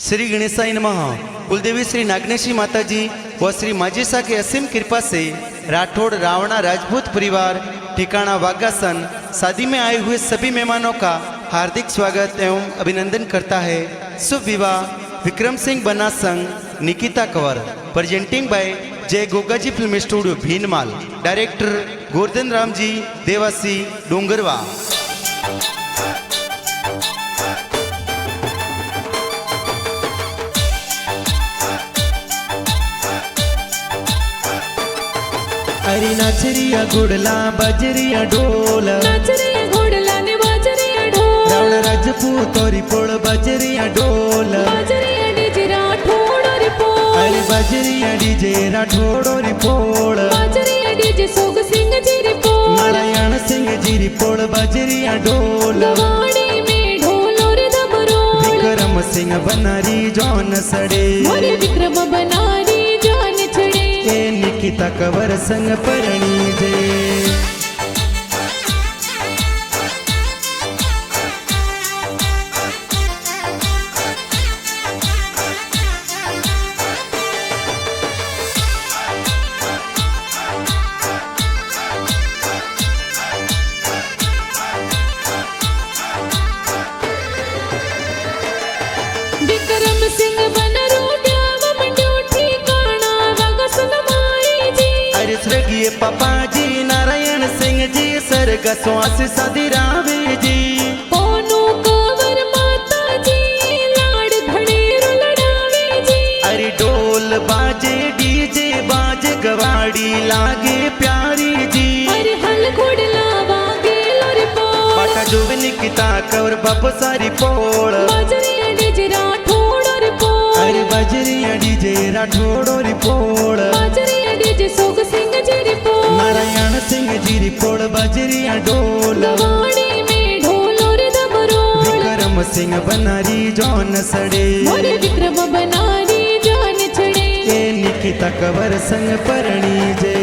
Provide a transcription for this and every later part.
श्री गणेशाय नमः। कुलदेवी श्री नागनेशी माताजी व श्री माजेसा की असीम कृपा से राठौड़ रावणा राजपूत परिवार ठिकाना वागासन शादी में आए हुए सभी मेहमानों का हार्दिक स्वागत एवं अभिनंदन करता है। शुभ विवाह विक्रम सिंह बना संग Nikita Kanwar. Presenting by Jai Gogaji film studio Bhinmal. Director Govardhan Ram ji Dewasi Dongarwa. अरे नाचरिया गुड़ला बजरिया ढोल, नाचरिया घोड़ला ने बाजरिया ढोल, रावण राजपूत और पोल बजरिया ढोल, बाजरिया डीजे राठौड़ और पोल, अरे बजरिया डीजे राठौड़ और पोल, बाजरिया डीजे सोग सिंह जी री पोल, नारायण सिंह जी री पोल बजरिया ढोल, वाड़ी में ढोल और दमरोल, विक्रम सिंह बनारी जौन सड़े, मोरे विक्रम बनारी जान छड़े, ए निकिता कंवर संग परणी जे। विक्रम सिंह बन रोटिया मंडो ठिकाना वागसन माई जी, अरे स्वर्गीय पापा जी नारायण सिंह जी सर्ग श्वास सदिरावे जी, ओनु कंवर माता जी लाड़ धड़ेरो लड़ावे जी, अरे ढोल बाजे डीजे बाजे गवाड़ी लागे प्यारी जी, अरे हल घोड़ला वागे लोर पोल, बाटा जो निकिता कंवर बाप सारी पोल, बाजरिया डीजे राठौड़ और पोल, अरे बजरिया डीजे राठौड़ और पोल, बाजरिया डीजे सोग सिंह जी री पोल, नारायण सिंह जी री पोल बजरिया ढोल, वाड़ी में ढोल और दमरोल, विक्रम सिंह बनारी जौन सड़े, मोरे विक्रम बनारी जान छड़े, ए निकिता कंवर संग परणी जे।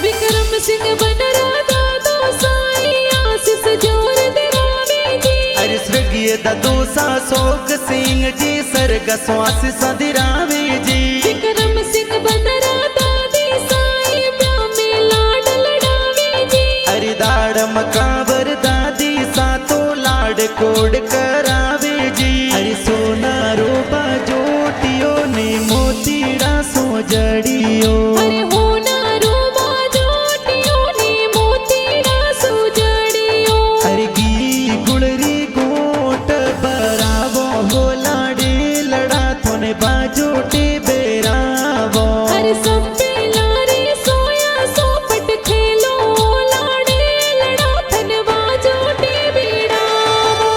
विक्रम सिंह बन राधा दो साई आशीष जोर दिलावे जी, अरे स्वर्गीय ददोसा सोग सिंह जी सर्ग श्वास सदिरावे जी, विक्रम सिंह बन राधा दी साई ब्याह में लाड लड़ावे जी, अरे दाड़म कांवर दादी सातो लाड कोड करावे जी, अरे सोना रोबा जोटियो ने मोतीड़ा सो जड़ियो, अरे होना रोबा जोटियों ने मोतीड़ा सुजड़ियो, अरे गी गुड़री गोट बरावो हो लाडे लड़ा थोने बाजोटे बेरावो, अरे सब पे लारे सोया सोपट खेलो लाड़े लड़ा धनवा जोटे बीड़ावो,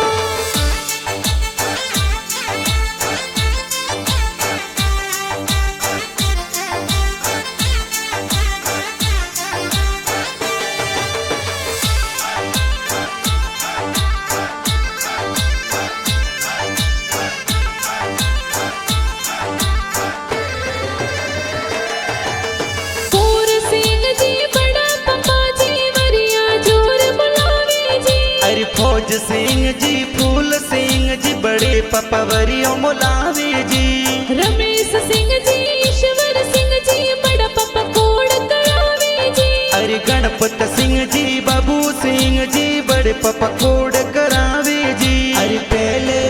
पूर सिंह जी बड़ा पप्पा जी वरिया जोर बुलावे जी, अरे फौज सिंह जी फूल सिंह जी बड़े पपवरियों मुलावे जी, रमेश सिंह जी ईश्वर सिंह जी बड़ा पप्पा कोड़ करावे जी, अरे गणपत सिंह जी बाबू सिंह जी बड़े पपकोड़ करावे जी, अरे पहले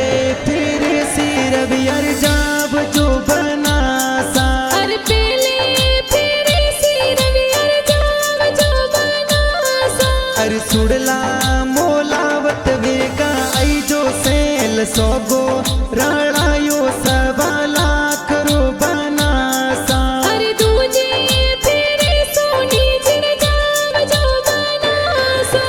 फिर सिर भी अरे जाब जो बनासा, अरे पहले फिर सिर वियर जाव जो बनासा, अरे सुड़ला मोलावत वेगा आई जो सेल सोगो राणायो सवा लाख रो बनासा, अरे दूजे फिर सोनी जिन जाव जो बनासा,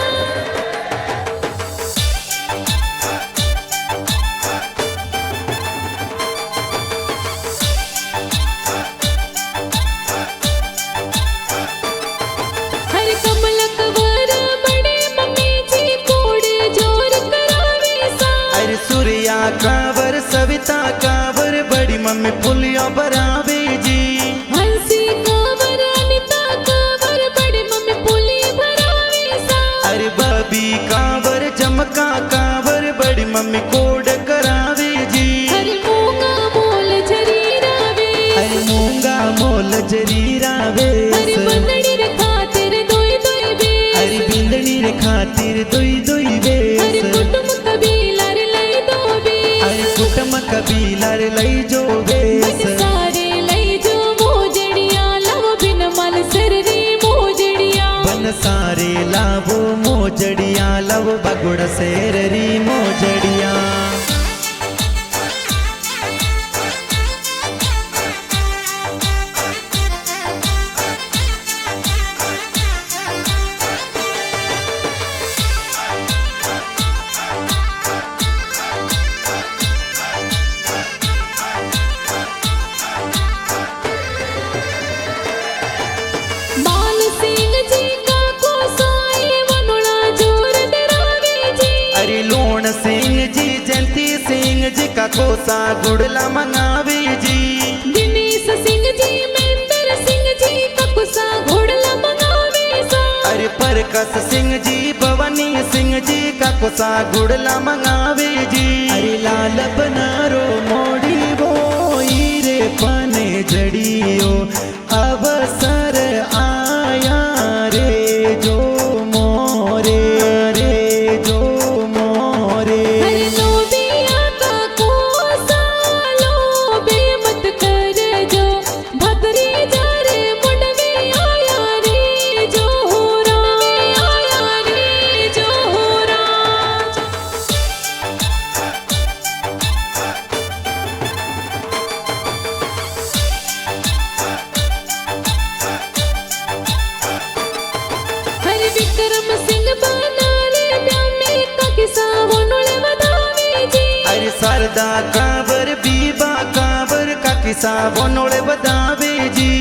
हरे कमल कंवर बड़े मम्मी जी कोड़े जोर करावे सा, अरे सूर्या कांवर सविता कांवर बड़ी मम्मी फुलियों बरावे जी, हंसी कंवर जमका कावर बड़ी मम्मी कोड करावे जी। अरे मूंगा मोल जरीरा वेस, अरे मूंगा मोल जरीरा अरे वेस, बंदड़ी रे खातिर दोई दोई बेस, अरे बिंदड़ी रे खातिर दुई दुई अरे वेस, कुटुंब कबीला रे लई दो बेस, अरे कुटुंब कबीला रे लई जो वेस। बन सारे लई जो मोजड़िया लव बिन मल सर रे मोजड़िया, बन सारे लावो मोजड़िया लव बगुड़ शेर री मोजड़िया। बाल सिंह जी का कोसाई वनुड़ा जोर डरावे जी, अरे लोण सिंह जी जयंती सिंह जी का कोसा गुड़ला मंगावे जी। दिनेश सिंह जी महेंद्र सिंह जी का कुसा घोड़ला मंगावे सा, अरे परकस सिंह जी भवानी सिंह जी का कोसा गुड़ला मंगावे जी। अरे लाल बनारो मोड़ी वो रे पने जड़ियो अवसर आया रे जो मोरे रे जो मोरे। हर लोबिया का कोसा लोबे मत कर जो, भद्री जा रे मुंडवे आया रे जो होरा, आया रे जो होरा। हर विक्रम सिंह बनाले ब्यामे का किसा वनुड़े वधावे जी, अरे सरदा कांवर बीबा कांवर का किसा बोनोड़े बदावे जी।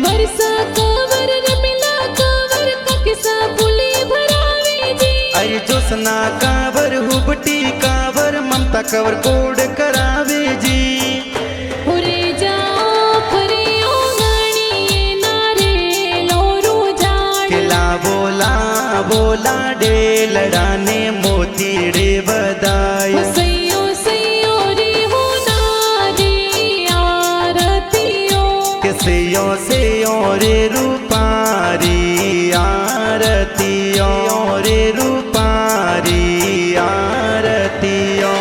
वर्षा कांवर रमिला कांवर का किसा पुली भरावे जी, अरे जोसना कांवर हुबटी कांवर ममता कांवर कोड करावे जी। हुरे जाओ फरे ओ गाणिये नारे लोरू झाड़, किला बोला बोला डे लड़ाने मोतीड़े बदाय। सैयो सैयो रे हो नारे आरतियो, किसियो से रे रूपारी आरतियो रे रूपारी आरतियो।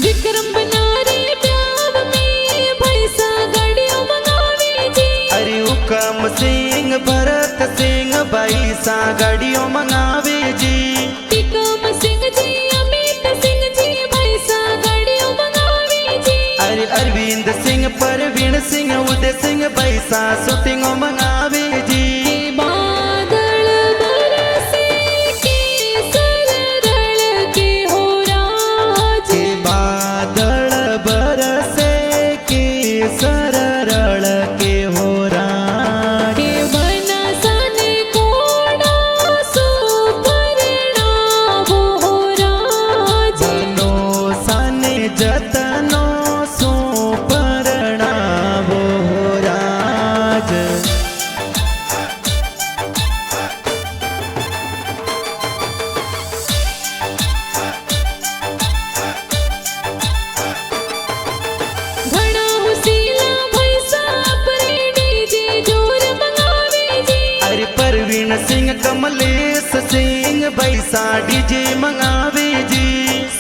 विक्रम बनारे ब्याव में भैसा गाड़ियों मंगावे जी, अरे हुकम सिंह भरत सिंह भाई सा गाड़ियों मंगावे जी। टिकम सिंह जी अमित सिंह जी भैसा गाड़ियों मंगावे जी, अरे अरविंद सिंह परवीन सिंह उदय सिंह भाई सा शूटिंग मंगावे जी। के बादल बरसे के सररल के हो राज, के बादल बरसे के सररल के हो राज। के बनसन कोड़ा सुपरना वो हो राज, बनो सने जतनो सो परना वो हो राज। घना हुसीला भैसा अपने डीजे जोर मंगावे जी, अरे परवीन सिंह कमलेश सिंह बैसा डीजे मंगावे जी।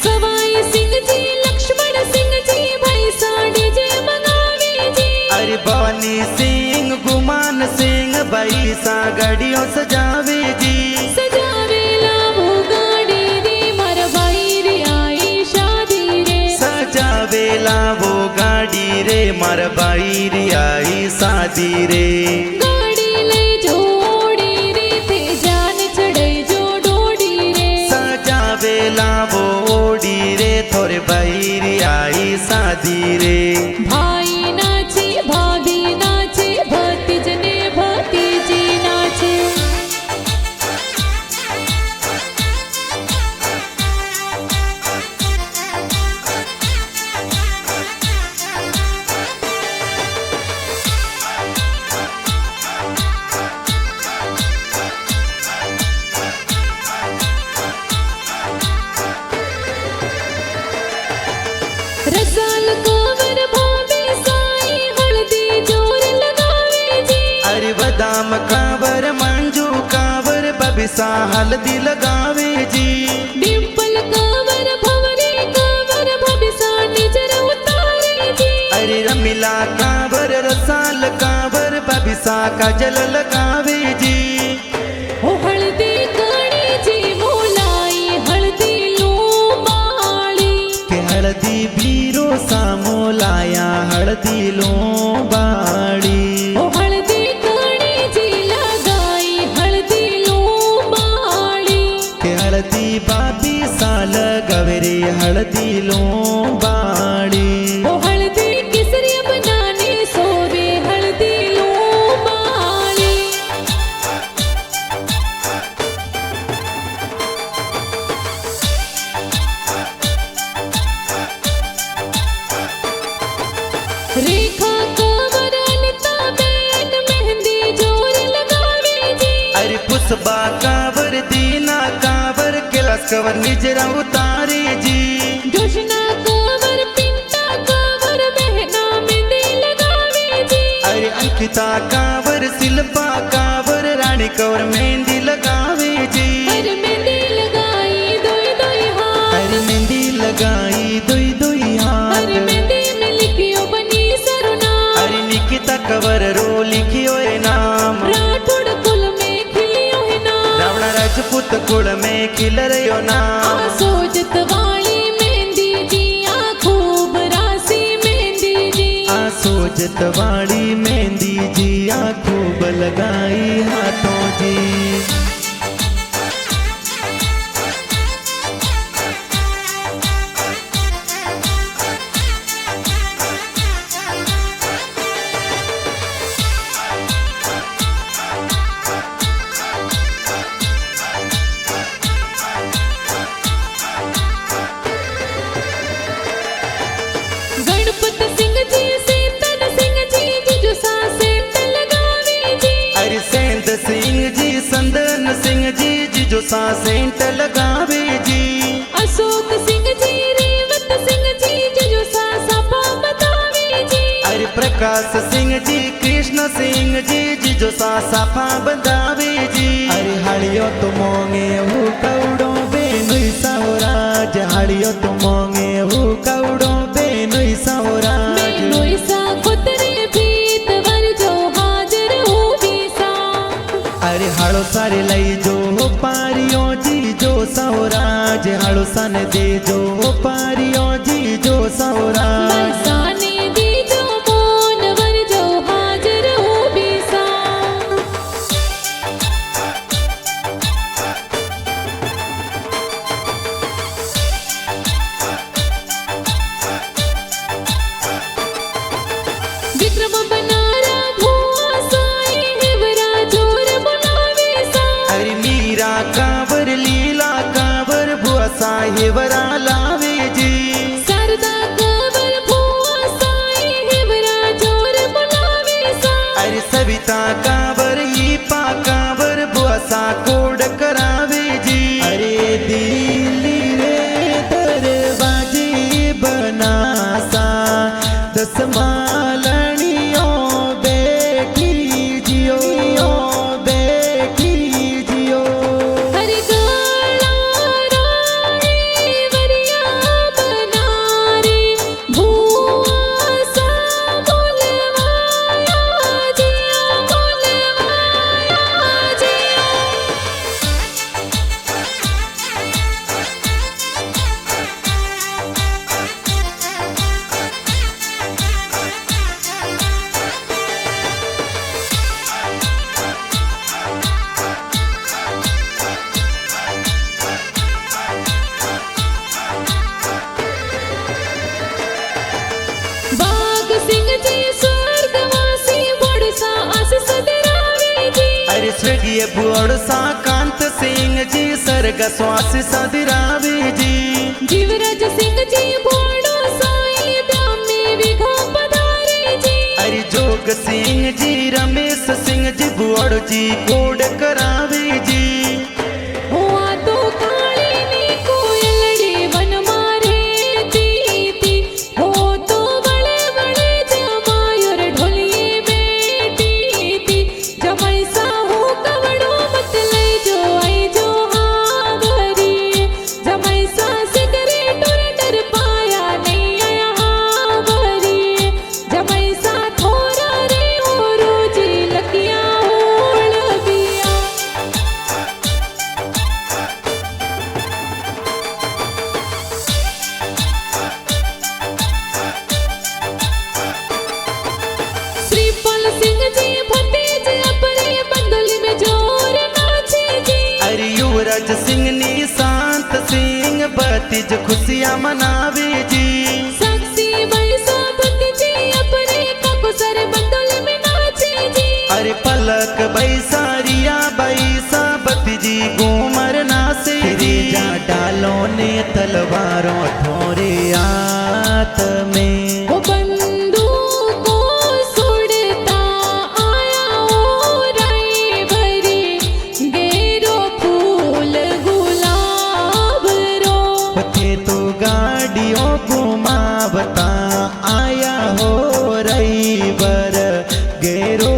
सवाई सिंह जी लक्ष्मण सिंह जी भैसा डीजे मंगावे जी, अरे भवानी सिंह गुमान सिंह बैसा गाड़ियों सजावे जी। सजावेला वो गाड़ी रे मर भाई रे आई शादी रे, सजावेला वो गाड़ी रे मार बाई री आई शादी रे। गाड़ी ले जोड़ी रे थे जान चढ़े जो डोडी रे, सजावेला वो ओडी रे थोड़े बाई री आई शादी रे। भाई नाचे भाभी दाम कावर मंजू कावर बबिसा हल्दी लगावे जी डिंपल कावर भवरी कावर भबिसा निजर उतारे जी अरे रमिला कावर रसाल कावर बबिसा काजल लगावे जी ओ हल्दी काणी जी मोलाई हल्दी लोबाड़ी के हल्दी बीरो सामो लाया हल्दी लो बाड़ी ओ हल्दी काणी जी लगाई हल्दी लोबाड़ी के हल्दी बाबी साल गवरे हल्दी लो बाड़ी ओ हल्दी केसरी बनाने सोवे हल्दी लोबाड़ी रेखा कावर अनिता बैन मेहंदी जोर लगावे जी अरे पुष्पा कावर दीना कावर कैलाश कावर निजरा उतारे जी जोशना कावर पिंता कावर बहना मेहंदी लगावे जी अरे अंकिता कावर शिल्पा कावर रानी कावर मेहंदी लगावे जी हर मेहंदी लगाई दोई दोई हाथ अरे मेहंदी लगाई दुई दुई हर हाथ मेहंदी में लिखियो बनी सरुना अरे निकिता कावर रो लिखियो ए नाम राठौड़ कुल में खिलियो है ना रावण राजपूत कुल में खिल रयो नाम सोजत वाली मेहंदी जी आ खूब रासी मेहंदी जी सोजत वाली मेहंदी जी आ खूब लगाई हाथों जी गणपत सिंह जी सेतन सिंह जी जिजू सा सेंट लगावे जी अरे सेंध सिंह जी संदन सिंह जी जिजो सा सेंट लगावे जी अशोक सिंह जी रेवत सिंह जी जिजू सा सपा बतावे जी अरे प्रकाश सिंह जी कृष्ण सिंह जी जिजो सा साफा बंधावे जी अरे हड़ियो तो मोंगे हु कौड़ो बेनुई सावराज हड़ियो तो मोंगे हु कौड़ो बेनुई सावराज मेनोई सा खुतरे भीत वर जो हाजिर हो बीसा अरे हाड़ो सारे लई जो पारियो जी जो सावराज हाड़ो सन दे जो पारियो जी जो सावराज बरसाने दी जो मोन वर जो हाजिर हो बीसा विक्रम बनारा भुआ साई हिवरा जोर बुलावे सा अरे मीरा कावर लीला कावर भुआ साहेबरा लावे जी सरदा कावर भुआ साई हिवरा जोर बुलावे सा अरे सविता कावर ईपा कावर भुआ सा कोड करावे जी अरे दिल्ली रे दरवाजे बनासा दस मालनियों बेटी जियो बेटी जियो हरि गाला राई वरिया बनारे भुआ सा बोलवाया जिया बोलवाया जिया बाग सिंह जी स्वर्गवासी बड़सा आशीष दरावे जी अरे स्वर्गीय बुअड़ सा कांत सिंह जी सर्ग श्वास सदिरावे जी जीवराज सिंह जी बोड़ो साई ब्राह्मी विघा पधारे जी अरे जोग सिंह जी रमेश सिंह जी बुअड़ जी कोड करावे जी हुआ तो काली नी कोयलड़ी वन मारे ती हो तो बड़े बड़े जमायोर ढोलिए बेटी ती जमा सिंह जी भतीज अपने बंदोली में जोर नाचे जी। अरे युवराज सिंह निशांत सिंह भतीज खुशियाँ मनावे जी। साक्षी बैसा भतीजी अपने काको सर बंदोली में नाचे जी। अरे पलक बैसा रिया बैसा भतीजी घूमर नासे जी। जा डालो ने तलवारों ठोरे आत में वो बंदूक को सुड़ता आया ओ राई भरी गेरो फूल गुलाब रो। थे तो गाड़ियों घुमावता आया हो रईबर गेरो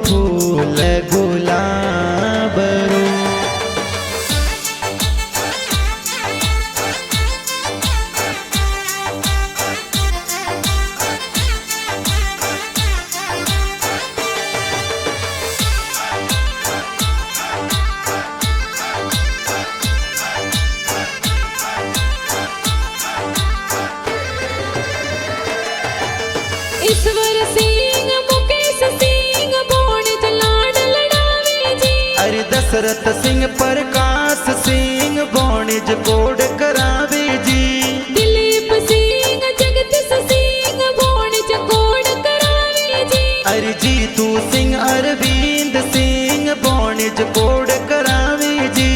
फूल गुलाब रो। ईश्वर सिंह मुकेश सिंह बोण जलाड लड़ावे जी। अरे दशरथ सिंह प्रकाश सिंह बोणिज कोड करावे जी। दिलीप सिंह जगदीश सिंह बोण जकोड़ करावे जी। अरे जीतू सिंह अरविंद सिंह बोणिज कोड करावे जी।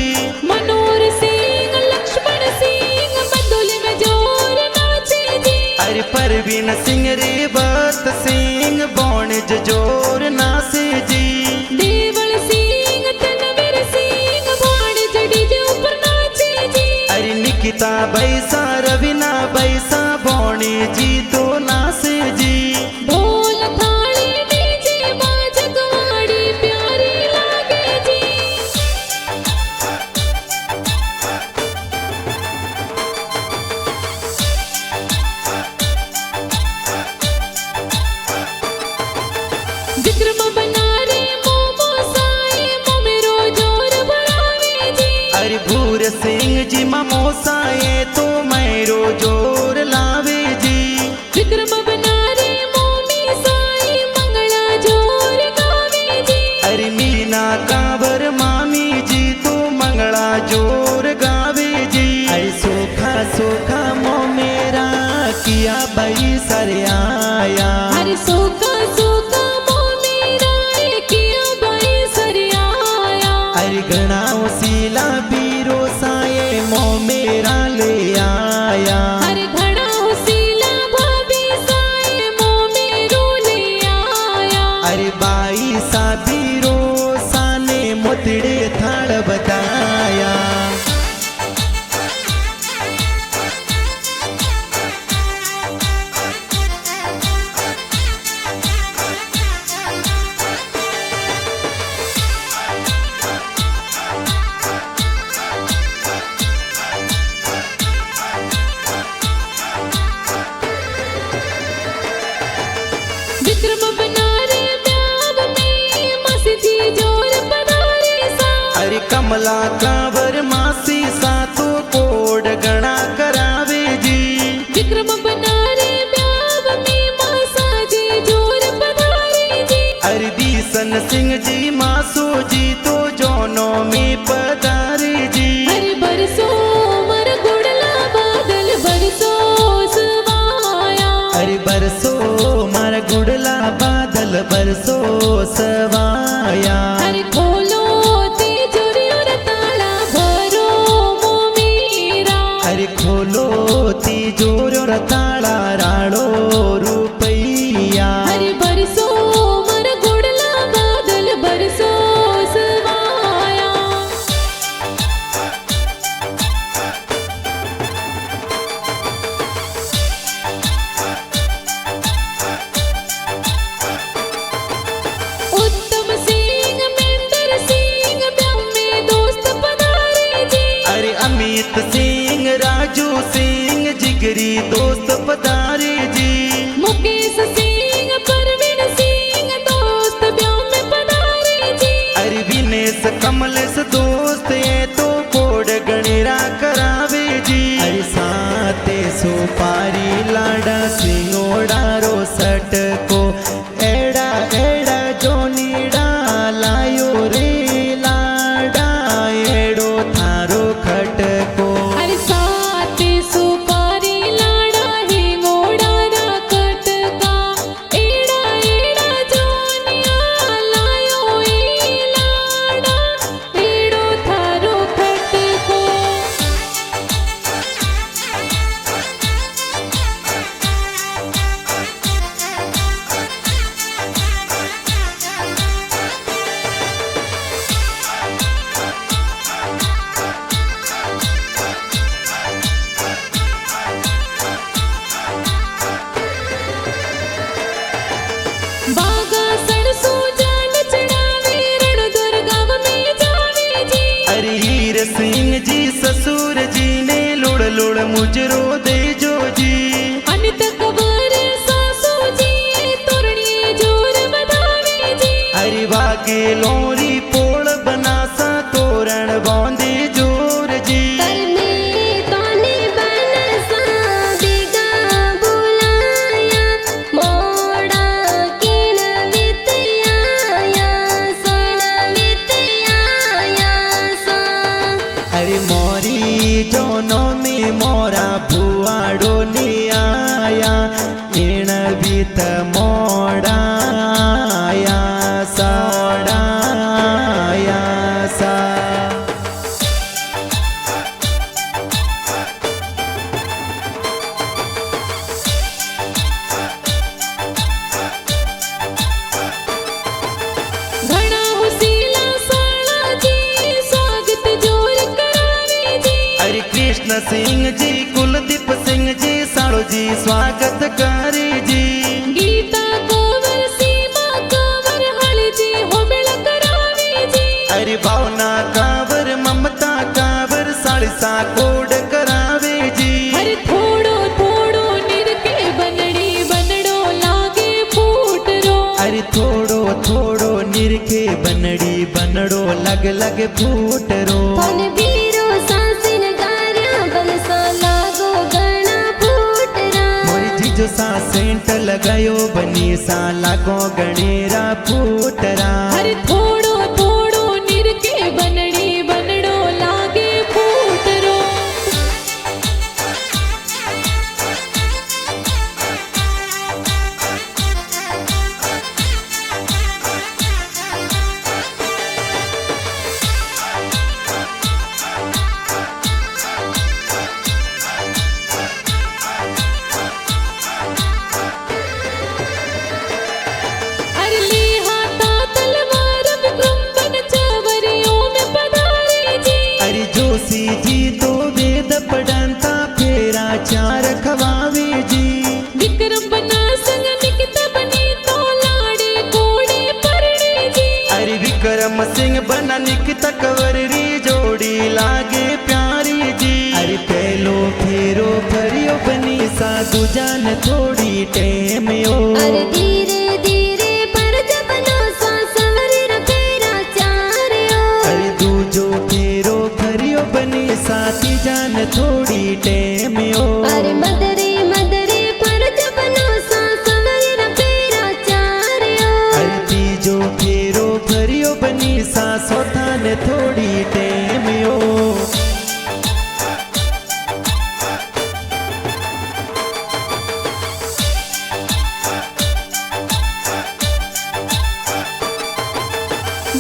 मनोहर सिंह लक्ष्मण सिंह बंदोली में जोर नाचे जी। अरे परवीन सिंह रेवत सिंह बोणिज जोर नासे जी। देवल सिंह तनवीर सिंह बोण जड़ी जे ऊपर नाचे जी। अरे निकिता बैसा रवीना बैसा बोणी जी तो नासे जी। ढोल थाली डीजे बाजक वाड़ी प्यारी लागे जी। विक्रम बनारे मोमो साए मोमेरो जोर बढ़ावे जी। अरे भूर सिंह जी ममोसाए तो मैरो जोर लावे जी। विक्रम बनारे मोमी साई मंगला जोर गावे जी। अरे मीना कांवर मामी जी तो मंगला जोर गावे जी। अरे सोखा सोखा मो मेरा किया बई सर आया। हरे सोका सोका मोमेरा किया बाई सरियाया। अरे घना उसीला बीरो साए मो मेरा ले आया। हरे घड़ा हुसीला भाभी साए मोमेरो ले आया। अरे बाई सा बीरो साने मोतड़े थाड़ बताया। विक्रम बनारे ब्याव में मासी जी जोर पधारे सा। अरे कमला कांवर मासी सा तो कोड गणा करावे जी। विक्रम बनारे ब्याव में मासा जी जोर पधारे जी। अरे बीसन सिंह जी मासो जी तो जोनो में पधारे जी। हरे बरसो मर गुड़ला बादल बरसो सवाया। अरे बरसो मार गुड़ला बादल बरसो सवाया। हरे खोलो तिजोरी और ताला भरो मोमीरा। अरे खोलो तिजोर और ताला राड़ो रुपैया। हरे बरसो मर गुड़ला बादल बरसो सवाया। उत्तम सिंह मेंदर सिंह ब्याह में दोस्त पधारे जी। अरे अमित सिंह राजू सिंह जिगरी दोस्त पधारे जी। मुकेश सिंह परवीन सिंह दोस्त ब्याह में पधारे जी। अरे विनेश कमलेश दोस्त ये तो कोड गणेरा करावे जी। अरे साते सुपारी लाडा सिंगोड़ा रो सट को एड़ा एड़ा वीर सिंह जी ससुर जी ने लुड़ लुड़ मुजरो देजो जी। अनित कबर सासूजी तोरणी जोर बधावे जी। अरे वागे लोरी पोळ बनासा तोरण बांधे जोर जी। अरे मोरी जोनो में मोरा भुआड़ो ने आया एण बीत मोड़ा आया साड़ा आया सा। घणा हुसीला साला जी स्वागत जोर करावे जी। अरे कृष्ण सिंह जी कुलदीप सिंह जी साड़ो जी स्वागत करे जी। गीता कंवर सीमा कंवर हल जी होबेळ करावे जी। अरे भावना कावर ममता कावर साड़सा कोड करावे जी। हर थोड़ो थोड़ो निरके बनड़ी बनड़ो लागे फूट रो। अरे थोड़ो थोड़ो निरखे बनड़ी बनड़ो लग लग फूट रो। थन बीरो सासिन गार्या बनसा लागो गणा फूटरा। मोरी जीजो सा सेंट लगायो बनी सा लागो गणेरा फूटरा। हर थोड़ो थोड़ो निरके बनड़ी बनड़ो लागे फूट रो। हर ली हाथा तलवार विक्रम चवरियों में पधारे जी। अरे जोशी जी तो वेद पढ़ंता फेरा चार खवावे जी। विक्रम बना संग निकिता बनी तो लाड़े कोड़े परड़े जी। अरे विक्रम सिंह बना निकत कवरी जोड़ी लागे प्यारी जी। अरे पहलो फेरो फरियो बनी सा दूजान थोड़ी टेम ओ। अरे धीरे धीरे पर जबनो सा सवरी रखेरा चार्यो। अरे दूजो फेरो फरियो बनी साथी जान थोड़ी टेम ओ। अरे मदरे मदरे पर जबनो सा सवरी रखेरा चार्यो। अरे तीजो फेरो फरियो बनी सा सोथान थोड़ी टेम ओ।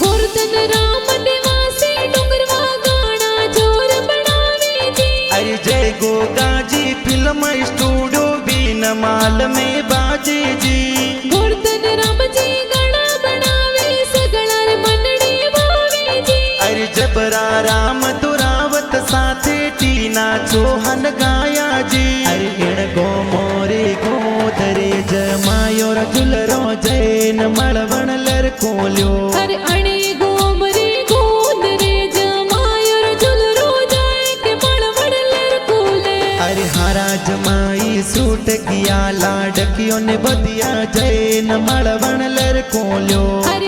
गोवर्धन राम निवासी डुंगरवा गाना जोर बनावे जी। अरे जय Goga ji film studio been माल में बाजे जी। गोवर्धन राम जी गाना बनावे सगळार मनड़ी भावे जी। अरे जबरा राम दुरावत साथे टीना चौहान गाया जी। अरे इण गो मोरे गोदरे जमायो रजुलरो जैन मळवण लरकोल्यो। हर अणे गोमरे गोद रे जमायर जुलरो जाए के मळवड़ लरकोले। अरे हारा जमाई सूट किया लाडकियों ने बदिया जैन मळवण लरकोल्यो। हर